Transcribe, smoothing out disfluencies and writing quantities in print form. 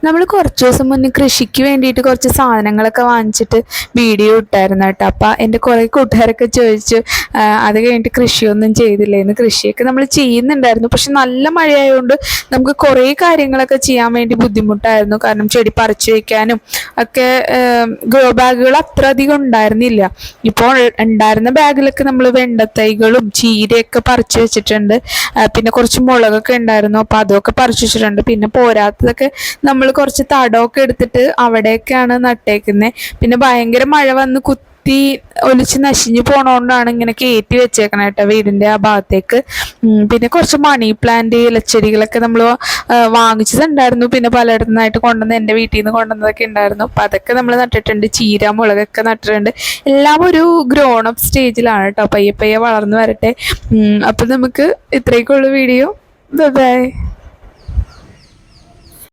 നമ്മൾ കുറച്ച് ദിവസം മുന്നേ കൃഷിക്ക് വേണ്ടിയിട്ട് കുറച്ച് സാധനങ്ങളൊക്കെ വാങ്ങിച്ചിട്ട് വീഡിയോ ഇട്ടായിരുന്നു കേട്ടോ. അപ്പോൾ എൻ്റെ കുറേ കൂട്ടുകാരൊക്കെ ചോദിച്ചു അത് കഴിഞ്ഞിട്ട് കൃഷിയൊന്നും ചെയ്തില്ലേന്ന്. കൃഷിയൊക്കെ നമ്മൾ ചെയ്യുന്നുണ്ടായിരുന്നു, പക്ഷെ നല്ല മഴയായതുകൊണ്ട് നമുക്ക് കുറേ കാര്യങ്ങളൊക്കെ ചെയ്യാൻ വേണ്ടി ബുദ്ധിമുട്ടായിരുന്നു. കാരണം ചെടി പറിച്ചു വയ്ക്കാനും ഒക്കെ ഗ്രോ ബാഗുകൾ അത്ര അധികം ഉണ്ടായിരുന്നില്ല. ഇപ്പോൾ ഉണ്ടായിരുന്ന ബാഗിലൊക്കെ നമ്മൾ വെണ്ടത്തൈകളും ചീരയൊക്കെ പറിച്ചു വെച്ചിട്ടുണ്ട്. പിന്നെ കുറച്ച് മുളകൊക്കെ ഉണ്ടായിരുന്നു, അപ്പോൾ അതൊക്കെ പറിച്ചു വെച്ചിട്ടുണ്ട്. പിന്നെ പോരാത്തതൊക്കെ നമ്മൾ കുറച്ച് തടമൊക്കെ എടുത്തിട്ട് അവിടെയൊക്കെയാണ് നട്ടേക്കുന്നത്. പിന്നെ ഭയങ്കര മഴ വന്ന് കുത്തി ഒലിച്ച് നശിഞ്ഞു പോണോണ്ടാണ് ഇങ്ങനെ കയറ്റി വെച്ചേക്കണം കേട്ടോ വീടിൻ്റെ ആ ഭാഗത്തേക്ക്. പിന്നെ കുറച്ച് മണി പ്ലാന്റ് ഇലച്ചെടികളൊക്കെ നമ്മൾ വാങ്ങിച്ചതുണ്ടായിരുന്നു. പിന്നെ പലയിടത്തു നിന്നായിട്ട് കൊണ്ടുവന്ന് എൻ്റെ വീട്ടിൽ നിന്ന് കൊണ്ടുവന്നതൊക്കെ ഉണ്ടായിരുന്നു. അപ്പം അതൊക്കെ നമ്മൾ നട്ടിട്ടുണ്ട്. ചീര മുളകൊക്കെ നട്ടിട്ടുണ്ട്. എല്ലാം ഒരു ഗ്രോൺ അപ്പ് സ്റ്റേജിലാണ് കേട്ടോ. പയ്യെ പയ്യെ വളർന്നു വരട്ടെ. അപ്പം നമുക്ക് ഇത്രയൊക്കെയുള്ള വീഡിയോ. ബൈ.